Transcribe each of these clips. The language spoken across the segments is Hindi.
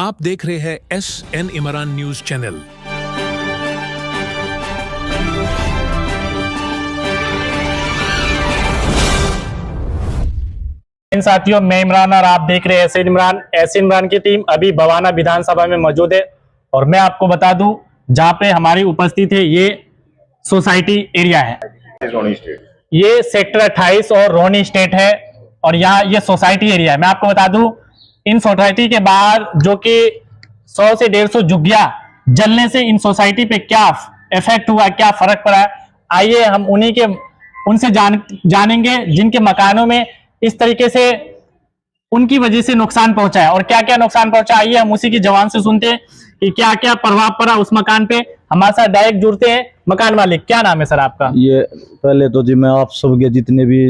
आप देख रहे हैं SN इमरान न्यूज चैनल। साथियों, मैं इमरान और आप देख रहे हैं SN इमरान। SN इमरान की टीम अभी बवाना विधानसभा में मौजूद है और मैं आपको बता दूं जहां पे हमारी उपस्थित है ये सोसाइटी एरिया है। ये सेक्टर 28 और रोहनी स्टेट है और यहाँ ये सोसाइटी एरिया है। मैं आपको बता दूं इन सोसाइटी के बाहर जो कि 100 से 150 झुग्गियां जलने से इन सोसाइटी पे क्या इफेक्ट हुआ, क्या फर्क पड़ा है, आइए हम उनसे जानेंगे जिनके मकानों में इस तरीके से उनकी वजह से नुकसान पहुंचा है और क्या क्या नुकसान पहुंचा। आइए हम उसी की जबान से सुनते हैं कि क्या क्या प्रभाव पड़ा उस मकान पे। हमारे साथ डायरेक्ट जुड़ते हैं मकान मालिक। क्या नाम है सर आपका? ये पहले तो जी मैं आप सबके जितने भी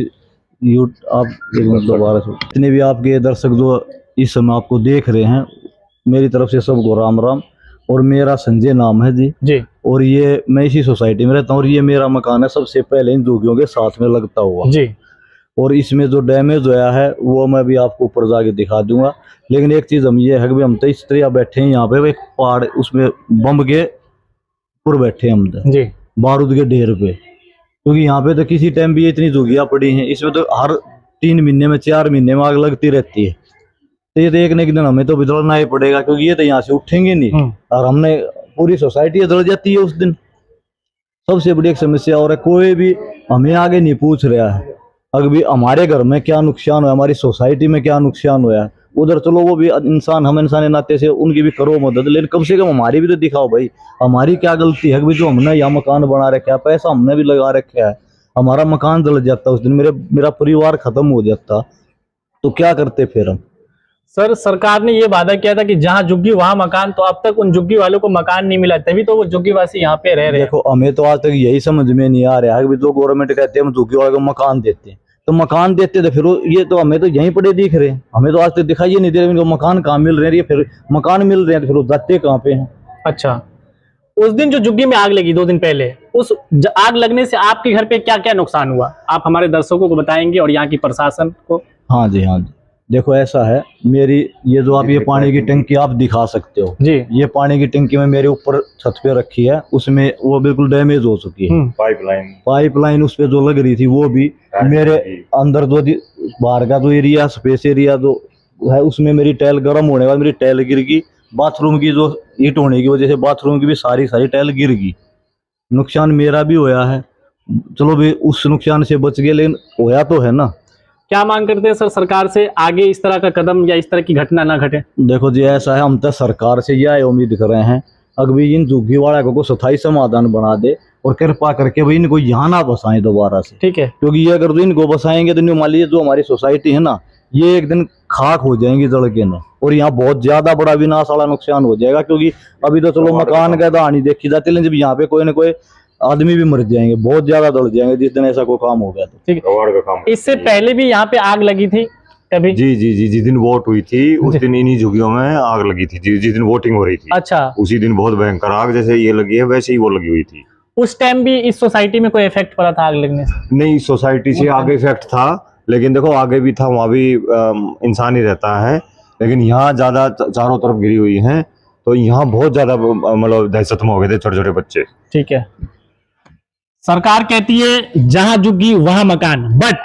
जितने भी आपके दर्शक जो इस समय आपको देख रहे हैं, मेरी तरफ से सबको राम राम। और मेरा संजय नाम है जी। और ये मैं इसी सोसाइटी में रहता हूँ और ये मेरा मकान है सबसे पहले इन झुग्गियों के साथ में लगता हुआ जी। और इसमें जो डैमेज होया है वो मैं भी आपको ऊपर जाके दिखा दूंगा। लेकिन एक चीज हम ये है कि हम तो इस तरह बैठे हैं यहाँ पे, एक पहाड़ उसमें बम के ऊपर बैठे हम जी, बारूद के ढेर पे। क्योंकि यहाँ पे तो किसी टाइम भी इतनी झुग्गियां पड़ी हैं, इसमें तो हर 3 महीने में 4 महीने में आग लगती रहती है। तो ये तो एक न एक दिन हमें तो बदलना ही पड़ेगा, क्योंकि ये तो यहाँ से उठेंगे नहीं और हमने पूरी सोसाइटी बदल जाती है उस दिन। सबसे बड़ी एक समस्या और है, कोई भी हमें आगे नहीं पूछ रहा है अगर भी हमारे घर में क्या नुकसान हुआ, हमारी सोसाइटी में क्या नुकसान हुआ है। उधर चलो वो भी इंसान, हम इंसान नाते से उनकी भी करो मदद, लेकिन कम से कम हमारी भी तो दिखाओ भाई, हमारी क्या गलती है। जो हमने यहाँ मकान बना रखा है, पैसा हमने भी लगा रखा है, हमारा मकान जल जाता उस दिन, मेरा परिवार खत्म हो जाता, तो क्या करते फिर हम। सर, सरकार ने ये वादा किया था कि जहाँ झुग्गी वहाँ मकान, तो अब तक उन झुग्गी वालों को मकान नहीं मिला, तभी तो वो झुग्गी वासी यहाँ पे रह रहे हैं। देखो हमें तो आज तक यही समझ में नहीं आ रहा है कि जो गवर्नमेंट कहते हैं हम झुग्गी वाले को मकान देते हैं, तो मकान देते थे फिर ये तो हमें तो यहीं पड़े दिख रहे हैं, हमें तो आज तक दिखाई नहीं दे रहे इनको मकान कहाँ मिल रहे हैं। फिर मकान मिल रहे हैं तो फिर वो जाते कहाँ पे हैं। अच्छा, उस दिन जो झुग्गी में आग लगी 2 दिन पहले, उस आग लगने से आपके घर पे क्या क्या नुकसान हुआ, आप हमारे दर्शकों को बताएंगे और यहाँ की प्रशासन को? हाँ जी, देखो ऐसा है, मेरी ये जो आप ये पानी की टंकी आप दिखा सकते हो जी, ये पानी की टंकी में मेरे ऊपर छत पे रखी है, उसमें वो बिल्कुल डैमेज हो चुकी है। पाइपलाइन उस पे जो लग रही थी वो भी मेरे अंदर जो बाहर का जो एरिया, स्पेस एरिया जो है, उसमें मेरी टाइल गर्म होने के बाद मेरी टाइल गिर गई। बाथरूम की जो ईंट होने की वजह से बाथरूम की भी सारी टाइल गिर गई। नुकसान मेरा भी होया है, चलो भी उस नुकसान से बच गए, लेकिन होया तो है ना। क्या मांग करते हैं सर सरकार से, आगे इस तरह का कदम या इस तरह की घटना ना घटे? देखो जी ऐसा है, हम तो सरकार से यह उम्मीद कर रहे हैं अगर इन झुग्गी वाला को स्थायी समाधान बना दे और कृपा करके भाई इनको यहाँ ना बसाएं दोबारा से, ठीक है। क्योंकि ये अगर इनको बसाएंगे तो मान लीजिए जो हमारी सोसाइटी है ना, ये एक दिन खाक हो जाएंगी जड़ के न, और यहाँ बहुत ज्यादा बड़ा विनाश वाला नुकसान हो जाएगा। क्योंकि अभी तो चलो मकान का तो नहीं देखी जाती, लेकिन जब यहाँ पे कोई ना कोई आदमी भी मर जाएंगे, बहुत ज्यादा दौड़ जाएंगे जिस दिन ऐसा कोई काम हो गया तो, ठीक है। इससे पहले भी यहाँ पे आग लगी थी कभी? जी, जिस दिन वोट हुई थी उस दिन इन्हीं झुग्गियों में आग लगी थी, जिस दिन वोटिंग हो रही थी। अच्छा, उसी दिन बहुत भयंकर आग जैसे ये लगी है वैसे ही वो लगी हुई थी। उस टाइम भी इस सोसाइटी में कोई इफेक्ट पड़ा था आग लगने से? नहीं, सोसाइटी से आगे इफेक्ट था, लेकिन देखो आगे भी था, वहाँ भी इंसान ही रहता है, लेकिन यहाँ ज्यादा चारों तरफ गिरी हुई है, तो यहाँ बहुत ज्यादा मतलब दहशत में हो गए थे छोटे छोटे बच्चे। ठीक है, सरकार कहती है जहां झुग्गी वहां मकान, बट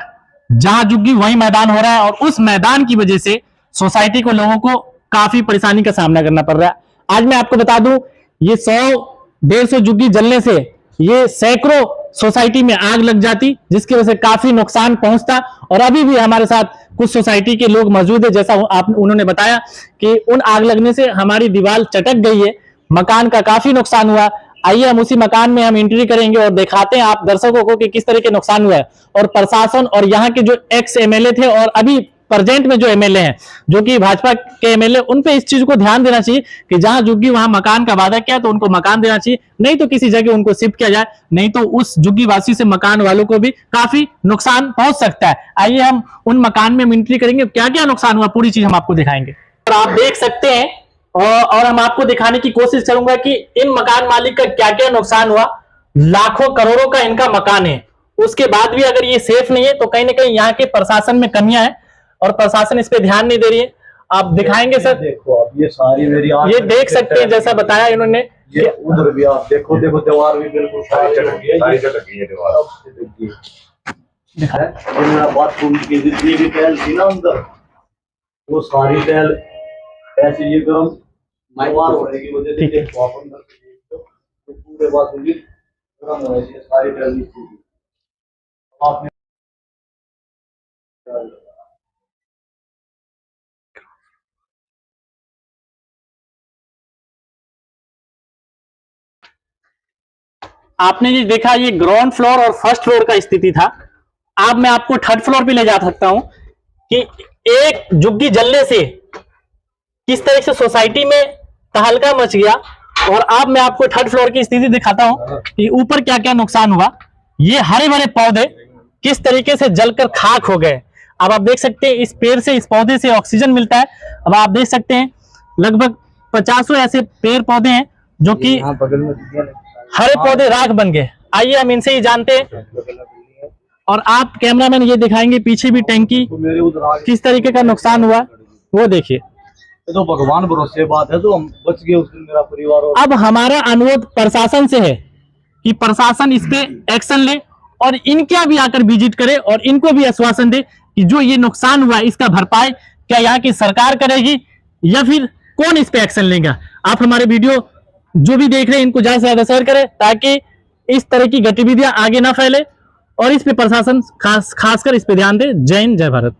जहां झुग्गी वहीं मैदान हो रहा है और उस मैदान की वजह से सोसाइटी को, लोगों को काफी परेशानी का सामना करना पड़ रहा है। आज मैं आपको बता दूं ये 100-150 झुग्गी जलने से ये सैकड़ों सोसाइटी में आग लग जाती, जिसकी वजह से काफी नुकसान पहुंचता। और अभी भी हमारे साथ कुछ सोसाइटी के लोग मौजूद है, जैसा उन्होंने बताया कि उन आग लगने से हमारी दीवार चटक गई है, मकान का काफी नुकसान हुआ। आइए हम उसी मकान में हम एंट्री करेंगे और दिखाते हैं आप दर्शकों को कि किस तरह के नुकसान हुआ है। और प्रशासन और यहाँ के जो एक्स एमएलए थे और अभी प्रेजेंट में जो एमएलए हैं, जो कि भाजपा के एमएलए, उन पे इस चीज को ध्यान देना चाहिए कि जहां झुग्गी वहां मकान का वादा किया तो उनको मकान देना चाहिए, नहीं तो किसी जगह उनको शिफ्ट किया जाए, नहीं तो उस झुग्गी वासी से मकान वालों को भी काफी नुकसान पहुंच सकता है। आइए हम उन मकान में एंट्री करेंगे, क्या क्या नुकसान हुआ पूरी चीज हम आपको दिखाएंगे। और आप देख सकते हैं और हम आपको दिखाने की कोशिश करूंगा कि इन मकान मालिक का क्या क्या नुकसान हुआ। लाखों करोड़ों का इनका मकान है, उसके बाद भी अगर ये सेफ नहीं है तो कहीं ना कहीं यहाँ के प्रशासन में कमियां है और प्रशासन इस पे ध्यान नहीं दे रही है। आप दिखाएंगे सर? देखो आप ये सारी मेरी ये देख सकते हैं जैसा बताया इन्होंने, ये उधर भी आप देखो, देखो दीवार भी बिल्कुल सारी चटक गई है दीवार। ये मेरा बाथरूम की जितनी भी टैल थी ना अंदर, वो सारी टैल ऐसे ये गर्म दीवार होने की वजह से देखो आप अंदर तो पूरे बाथरूम की गर्म होने से सारी टैल नीचे थी। आपने आपने ये देखा, ये ग्राउंड फ्लोर और फर्स्ट फ्लोर का स्थिति था। अब मैं आपको थर्ड फ्लोर पे ले जा सकता हूं कि एक झुग्गी जलने से किस तरह से सोसाइटी में तहलका मच गया। और अब मैं आपको थर्ड फ्लोर की स्थिति दिखाता हूं कि ऊपर क्या क्या नुकसान हुआ। ये हरे भरे पौधे किस तरीके से जलकर खाक हो गए। अब आप देख सकते हैं इस पेड़ से, इस पौधे से ऑक्सीजन मिलता है। अब आप देख सकते हैं लगभग 50 ऐसे पेड़ पौधे हैं जो कि हरे पौधे राख बन गए। आइए हम इनसे ही जानते हैं। और आप कैमरामैन ये दिखाएंगे पीछे भी टैंकी किस तरीके का नुकसान हुआ, वो देखिए। तो भगवान भरोसे बात है, तो हम बच गए उस दिन, मेरा परिवार। और अब हमारा अनुरोध प्रशासन से है कि प्रशासन इस पे एक्शन ले और इनका भी आकर विजिट करे और इनको भी आश्वासन दे कि जो ये नुकसान हुआ इसका भरपाई क्या यहाँ की सरकार करेगी या फिर कौन इस पे एक्शन लेगा। आप हमारे वीडियो जो भी देख रहे हैं इनको ज्यादा से ज्यादा शेयर करें ताकि इस तरह की गतिविधियां आगे ना फैले और इस पे प्रशासन खासकर इस पे ध्यान दे। जय हिंद, जय भारत।